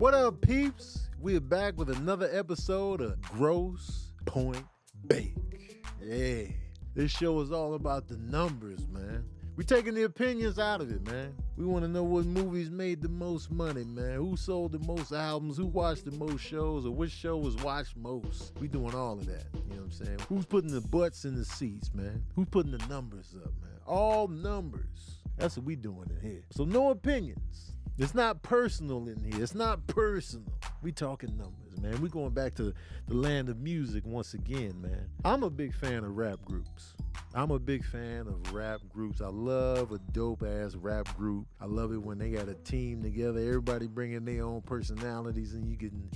What up, peeps? We are back with another episode of Gross Pointe Bake. Yeah, this show is all about the numbers, man. We taking the opinions out of it, man. We want to know what movies made the most money, man. Who sold the most albums, who watched the most shows, or which show was watched most. We doing all of that, you know what I'm saying? Who's putting the butts in the seats, man? Who's putting the numbers up, man? All numbers. That's what we doing in here. So no opinions. It's not personal in here. It's not personal. We talking numbers, man. We going back to the land of music once again, man. I'm a big fan of rap groups. I'm a big fan of rap groups. I love a dope-ass rap group. I love it when they got a team together, everybody bringing their own personalities, and you getting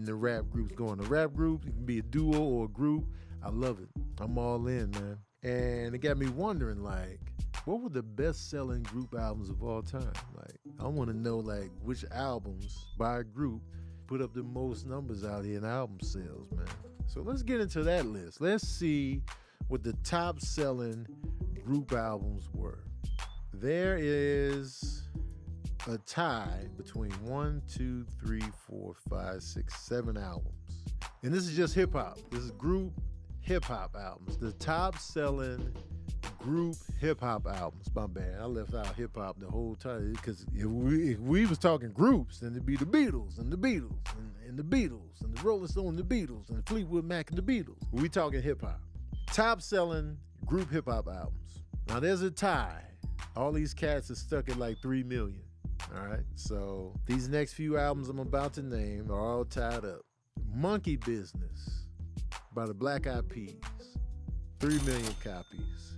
the rap groups going. The rap group, it can be a duo or a group. I love it. I'm all in, man. And it got me wondering, like, what were the best-selling group albums of all time? Like, I want to know, like, which albums by a group put up the most numbers out here in album sales, man. So let's get into that list. Let's see what the top-selling group albums were. There is a tie between 1, 2, 3, 4, 5, 6, 7 albums. And this is just hip-hop. This is group hip-hop albums. The top-selling group hip-hop albums. My bad. I left out hip-hop the whole time because if we was talking groups, then it'd be the Beatles and the Beatles and the Beatles and the Rolling Stones and the Beatles and Fleetwood Mac and the Beatles. We talking hip-hop. Top-selling group hip-hop albums. Now there's a tie. All these cats are stuck at like 3 million. All right, so these next few albums I'm about to name are all tied up. Monkey Business by the Black Eyed Peas, 3 million copies.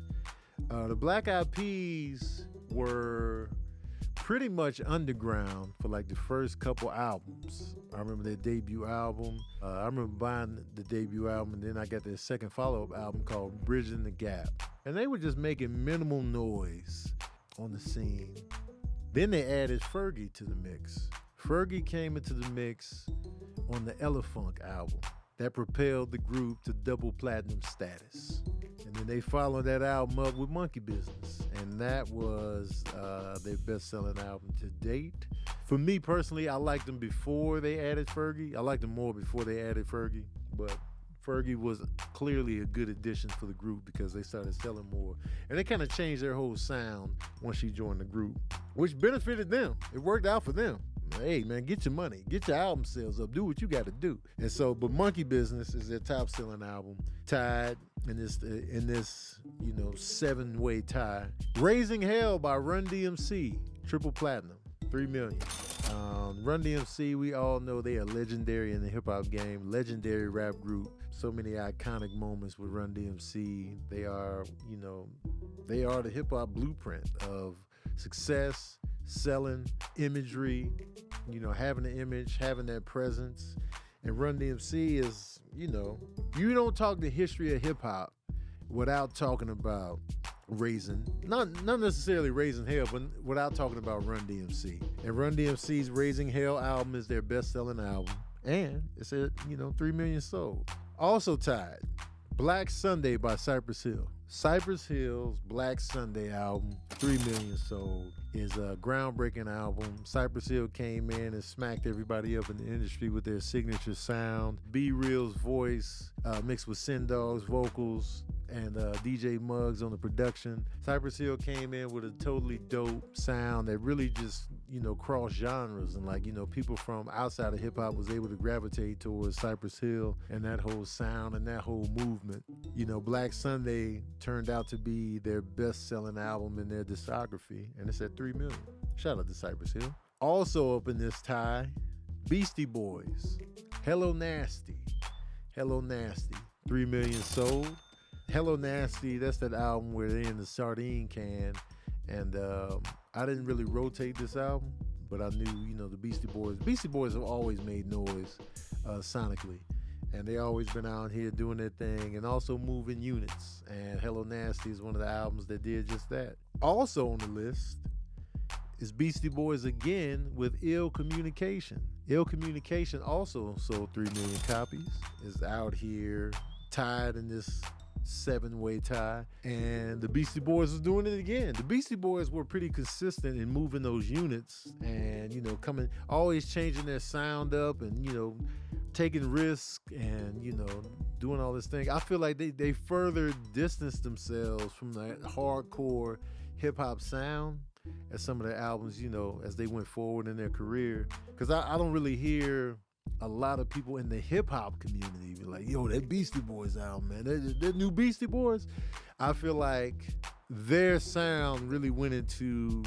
The Black Eyed Peas were pretty much underground for like the first couple albums. I remember their debut album. I remember buying the debut album, and then I got their second follow-up album called Bridging the Gap. And they were just making minimal noise on the scene. Then they added Fergie to the mix. Fergie came into the mix on the Elephunk album. That propelled the group to double platinum status. And then they followed that album up with Monkey Business. And that was their best-selling album to date. For me personally, I liked them before they added Fergie. I liked them more before they added Fergie. But Fergie was clearly a good addition for the group because they started selling more. And they kind of changed their whole sound once she joined the group, which benefited them. It worked out for them. Hey, man, get your money. Get your album sales up. Do what you got to do. And so, but Monkey Business is their top-selling album, tied in this 7-way tie. Raising Hell by Run DMC, triple platinum, 3 million. Run DMC, we all know they are legendary in the hip-hop game, legendary rap group. So many iconic moments with Run DMC. They are the hip-hop blueprint of success, selling, imagery, having an image, having that presence. And Run DMC is, you don't talk the history of hip hop without talking about not necessarily Raising Hell, but without talking about Run DMC. And Run DMC's Raising Hell album is their best-selling album. And it's at, 3 million sold. Also tied, Black Sunday by Cypress Hill. Cypress Hill's Black Sunday album, 3 million sold, is a groundbreaking album. Cypress Hill came in and smacked everybody up in the industry with their signature sound. B Real's voice mixed with Sin Dog's vocals and DJ Muggs on the production. Cypress Hill came in with a totally dope sound that really just, crossed genres, and people from outside of hip hop was able to gravitate towards Cypress Hill and that whole sound and that whole movement. Black Sunday turned out to be their best-selling album in their discography, and it's at 3 million. Shout out to Cypress Hill. Also up in this tie, Beastie Boys, Hello Nasty. Hello Nasty, 3 million sold. Hello Nasty, that's that album where they're in the sardine can, and I didn't really rotate this album, but I knew, the Beastie Boys. Beastie Boys have always made noise sonically. And they always been out here doing their thing and also moving units. And Hello Nasty is one of the albums that did just that. Also on the list is Beastie Boys again with Ill Communication. Ill Communication also sold 3 million copies. Is out here tied in this 7-way tie, and the Beastie Boys was doing it again. The Beastie Boys were pretty consistent in moving those units and, always changing their sound up and, taking risks and, doing all this thing. I feel like they further distanced themselves from that hardcore hip-hop sound as some of their albums, as they went forward in their career. Because I don't really hear a lot of people in the hip-hop community be like, yo, that Beastie Boys album, man, that new Beastie Boys. I feel like their sound really went into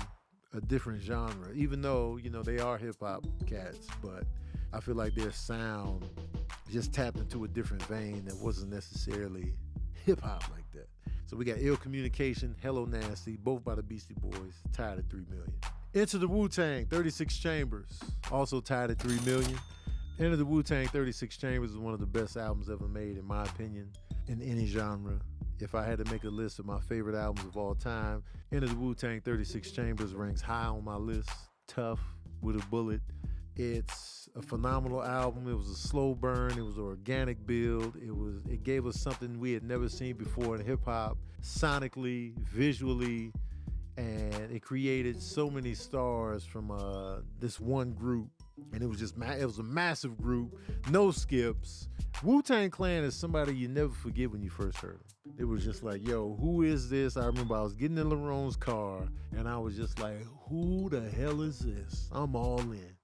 a different genre, even though, they are hip-hop cats, but I feel like their sound just tapped into a different vein that wasn't necessarily hip-hop like that. So we got Ill Communication, Hello Nasty, both by the Beastie Boys, tied at 3 million. Enter the Wu-Tang, 36 Chambers, also tied at 3 million. Enter the Wu-Tang, 36 Chambers is one of the best albums ever made, in my opinion, in any genre. If I had to make a list of my favorite albums of all time, Enter the Wu-Tang, 36 Chambers ranks high on my list. Tough with a bullet. It's a phenomenal album. It was a slow burn. It was an organic build. It gave us something we had never seen before in hip hop, sonically, visually, and it created so many stars from this one group. And it was a massive group, no skips. Wu-Tang Clan is somebody you never forget when you first heard them. It was just like, yo, who is this? I remember I was getting in LaRone's car, and I was just like, who the hell is this? I'm all in.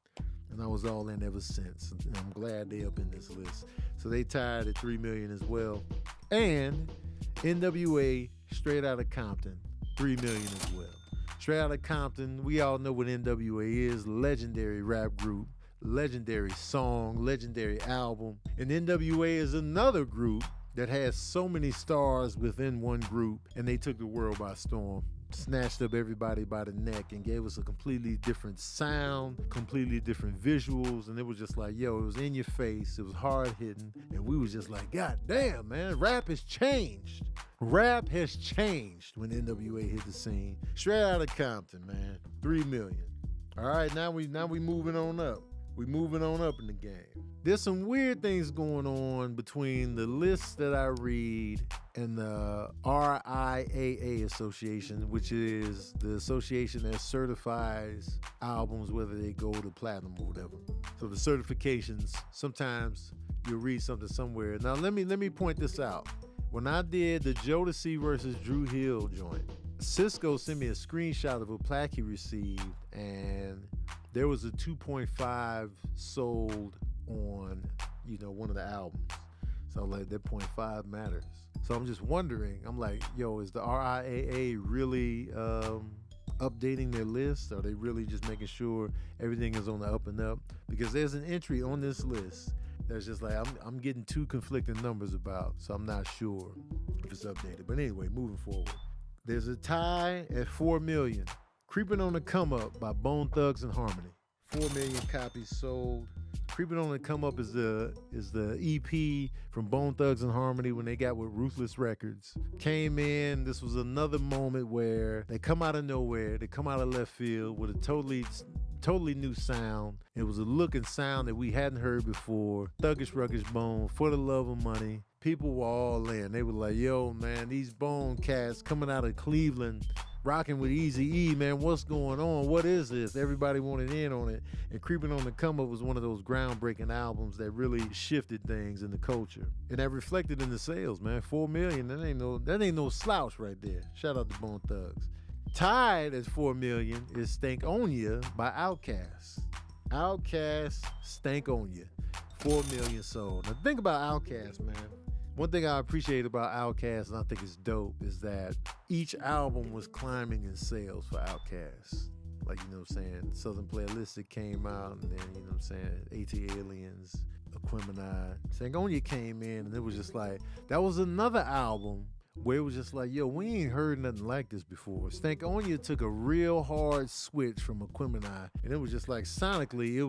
And I was all in ever since. And I'm glad they up in this list. So they tied at 3 million as well. And NWA, Straight Outta Compton, 3 million as well. Straight Outta Compton, we all know what NWA is. Legendary rap group, legendary song, legendary album. And NWA is another group that has so many stars within one group, and they took the world by storm. Snatched up everybody by the neck and gave us a completely different sound, completely different visuals, and it was just like, yo, it was in your face, it was hard hitting, and we was just like, God damn, man, rap has changed. Rap has changed when NWA hit the scene. Straight Outta Compton, man, 3 million. All right, now we moving on up. We moving on up in the game. There's some weird things going on between the lists that I read and the RIAA Association, which is the association that certifies albums, whether they go to platinum or whatever. So the certifications, sometimes you'll read something somewhere. Now let me point this out. When I did the Jodeci versus Drew Hill joint, Cisco sent me a screenshot of a plaque he received, and there was a 2.5 sold on, one of the albums. So like that 0.5 matters. So I'm just wondering, I'm like, yo, is the RIAA really updating their list? Are they really just making sure everything is on the up and up? Because there's an entry on this list that's just like, I'm getting two conflicting numbers about, so I'm not sure if it's updated. But anyway, moving forward. There's a tie at 4 million. Creeping on the Come Up by Bone Thugs and Harmony. 4 million copies sold. Creeping on the Come Up is the EP from Bone Thugs and Harmony when they got with Ruthless Records. Came in, this was another moment where they come out of nowhere, they come out of left field with a totally new sound. It was a look and sound that we hadn't heard before. Thuggish Ruggish Bone, For the Love of Money. People were all in. They were like, yo, man, these Bone cats coming out of Cleveland, rocking with Eazy-E, man, what's going on? What is this? Everybody wanted in on it. And Creeping on the Come Up was one of those groundbreaking albums that really shifted things in the culture. And that reflected in the sales, man. 4 million, that ain't no slouch right there. Shout out to Bone Thugs. Tied at 4 million is Stank On Ya by Outkast. Outkast, Stank On Ya. 4 million sold. Now think about Outkast, man. One thing I appreciate about Outkast, and I think it's dope, is that each album was climbing in sales for Outkast. Like, Southern Playalistic came out, and then, AT Aliens, Aquemini. Stank On Ya came in, and it was just like, that was another album where it was just like, yo, we ain't heard nothing like this before. Stank On Ya took a real hard switch from Aquemini, and it was just like, sonically,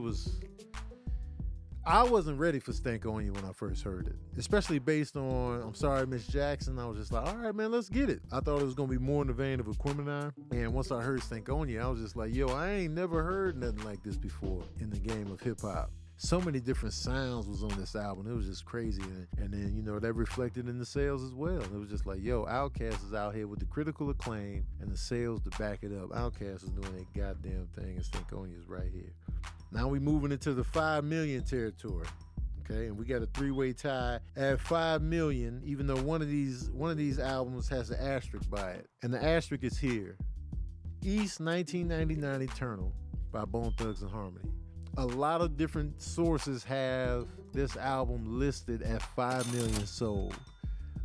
I wasn't ready for Stank On Ya when I first heard it, especially based on I'm Sorry Miss Jackson. I was just like, all right, man, let's get it. I thought it was going to be more in the vein of Aquemini, and once I heard Stank On Ya, I was just like, yo, I ain't never heard nothing like this before in the game of hip-hop. So many different sounds was on this album. It was just crazy. And then, you know, that reflected in the sales as well. It was just like, yo, Outkast is out here with the critical acclaim and the sales to back it up. Outkast is doing a goddamn thing, and Stinkonia's right here. Now we moving into the 5 million territory. Okay, and we got a 3-way tie at 5 million, even though one of these albums has an asterisk by it. And the asterisk is here. East 1999 Eternal by Bone Thugs and Harmony. A lot of different sources have this album listed at 5 million sold.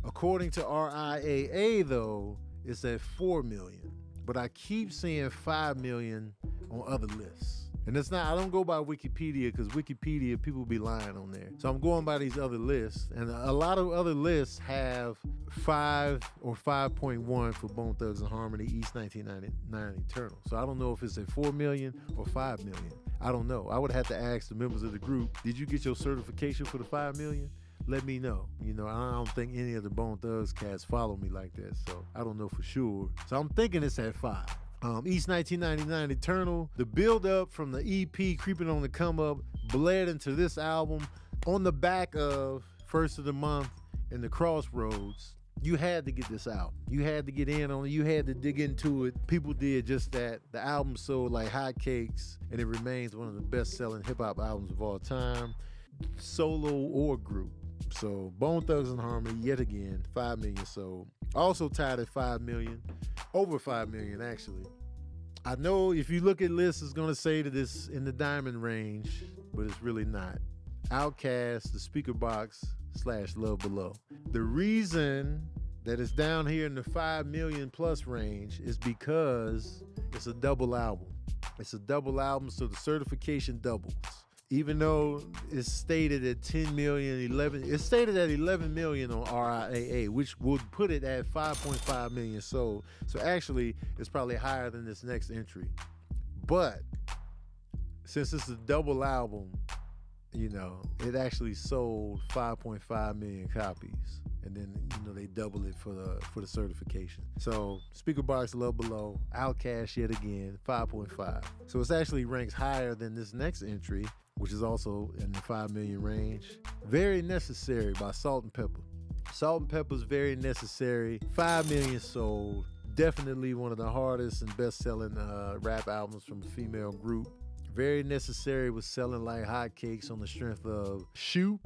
According to RIAA, though, it's at 4 million. But I keep seeing 5 million on other lists. And it's not, I don't go by Wikipedia, because Wikipedia, people be lying on there. So I'm going by these other lists. And a lot of other lists have 5 or 5.1 for Bone Thugs and Harmony, East 1999 Eternal. So I don't know if it's at 4 million or 5 million. I don't know. I would have to ask the members of the group, did you get your certification for the 5 million? Let me know. You know, I don't think any of the Bone Thugs cats follow me like that, so I don't know for sure. So I'm thinking it's at 5. East 1999 Eternal, the build-up from the EP Creeping on the Come Up bled into this album on the back of First of the Month and the Crossroads. You had to get this out. You had to get in on it. You had to dig into it. People did just that. The album sold like hotcakes, and it remains one of the best-selling hip-hop albums of all time, solo or group. So Bone Thugs and Harmony, yet again, 5 million sold. Also tied at 5 million, over 5 million actually. I know if you look at lists, it's gonna say that it's in the diamond range, but it's really not. Outkast, the Speaker Box / Love Below. The reason that it's down here in the 5 million plus range is because it's a double album. It's a double album, so the certification doubles. Even though it's stated at 10 million, 11, it's stated at 11 million on RIAA, which would put it at 5.5 million sold. So actually, it's probably higher than this next entry. But since it's a double album, you know, it actually sold 5.5 million copies. And then, you know, they double it for the certification. So Speaker Box, Love Below, Outkast yet again, 5.5. So it's actually ranks higher than this next entry, which is also in the 5 million range. Very Necessary by Salt and Pepper. Salt and Pepper's Very Necessary, 5 million sold. Definitely one of the hardest and best-selling rap albums from a female group. Very Necessary was selling like hotcakes on the strength of Shoop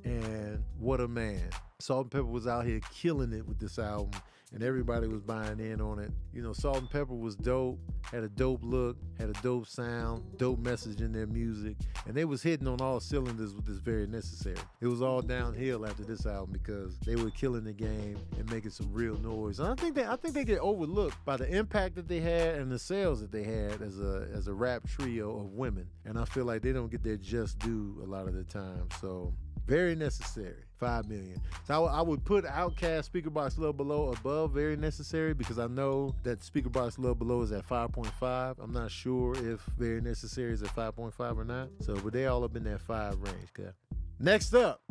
and What a Man. Salt and Pepper was out here killing it with this album, and everybody was buying in on it. You know, Salt and Pepper was dope, had a dope look, had a dope sound, dope message in their music, and they was hitting on all cylinders with this Very Necessary. It was all downhill after this album because they were killing the game and making some real noise. And I think they get overlooked by the impact that they had and the sales that they had as a rap trio of women. And I feel like they don't get their just due a lot of the time. So Very Necessary, 5 million. So I would put Outkast, Speaker Box, Love Below above Very Necessary because I know that Speaker Box, Love Below is at 5.5. I'm not sure if Very Necessary is at 5.5 or not. So, but they all up in that 5 range. Okay? Next up,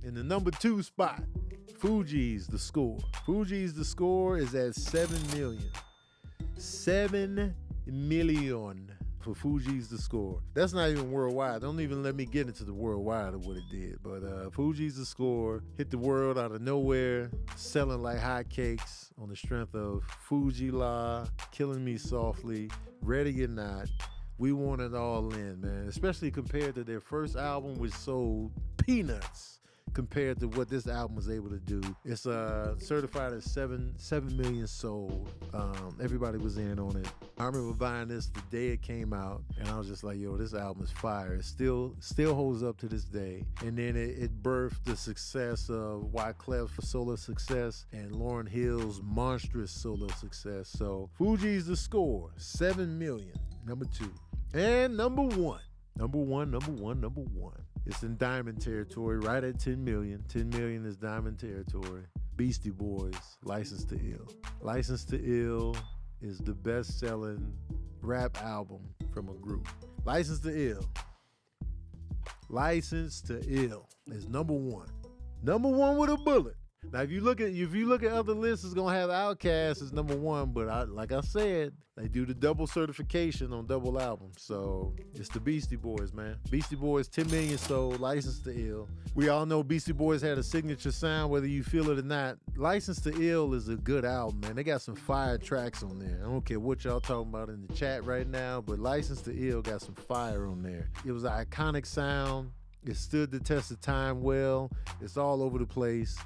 in the number 2 spot, Fugees, The Score. Fugees, The Score is at 7 million. 7 million. For Fugees, The Score. That's not even worldwide. Don't even let me get into the worldwide of what it did. But Fugees, The Score hit the world out of nowhere, selling like hotcakes on the strength of Fuji La, Killing Me Softly, Ready or Not. We Want It All In, man. Especially compared to their first album, which sold peanuts compared to what this album was able to do. It's certified as 7 million sold. Everybody was in on it. I remember buying this the day it came out, and I was just like, yo, this album is fire. It still holds up to this day. And then it birthed the success of Wyclef's solo success and Lauryn Hill's monstrous solo success. So Fugees, The Score, 7 million, number 2. And number one. It's in diamond territory, right at 10 million. 10 million is diamond territory. Beastie Boys, License to Ill. License to Ill is the best-selling rap album from a group. License to Ill. License to Ill is number 1. Number 1 with a bullet. Now, if you look at other lists, it's gonna have Outkast as number one. But like I said, they do the double certification on double albums. So it's the Beastie Boys, man. Beastie Boys, 10 million sold, Licensed to Ill. We all know Beastie Boys had a signature sound, whether you feel it or not. Licensed to Ill is a good album, man. They got some fire tracks on there. I don't care what y'all talking about in the chat right now, but Licensed to Ill got some fire on there. It was an iconic sound. It stood the test of time well. It's all over the place.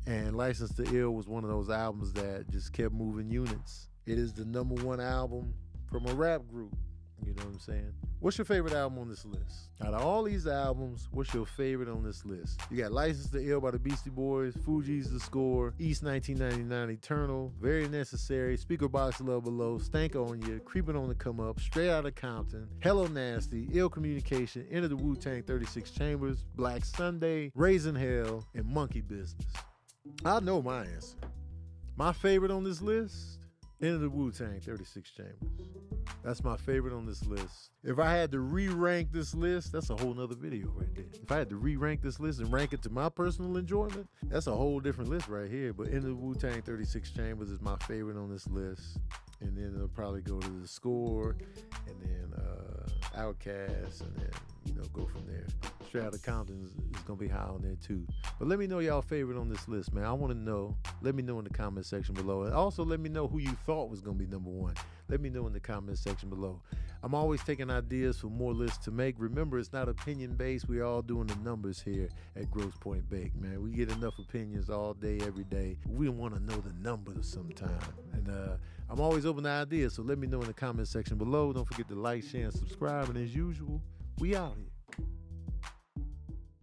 And License to Ill was one of those albums that just kept moving units. It is the number one album from a rap group. You know what I'm saying? What's your favorite album on this list? Out of all these albums, what's your favorite on this list? You got License to Ill by the Beastie Boys, Fugees The Score, East 1999 Eternal, Very Necessary, Speaker Box Love Below, Stank On You, Creeping on the Come Up, Straight Outta Compton, Hello Nasty, Ill Communication, Enter the Wu-Tang 36 Chambers, Black Sunday, Raising Hell, and Monkey Business. I know my answer. My favorite on this list, Enter the Wu-Tang 36 Chambers. That's my favorite on this list. If I had to re-rank this list, that's a whole nother video right there. If I had to re-rank this list and rank it to my personal enjoyment, that's a whole different list right here. But Enter the Wu-Tang 36 Chambers is my favorite on this list. And then it'll probably go to The Score, and then Outkast, and then, go from there. Straight Outta Compton is going to be high on there too. But let me know y'all favorite on this list, man. I want to know. Let me know in the comment section below. And also let me know who you thought was going to be number one. Let me know in the comment section below. I'm always taking ideas for more lists to make. Remember, it's not opinion-based. We're all doing the numbers here at Gross Pointe Bake, man. We get enough opinions all day, every day. We want to know the numbers sometime. And I'm always open to ideas, so let me know in the comment section below. Don't forget to like, share, and subscribe. And as usual, we out here.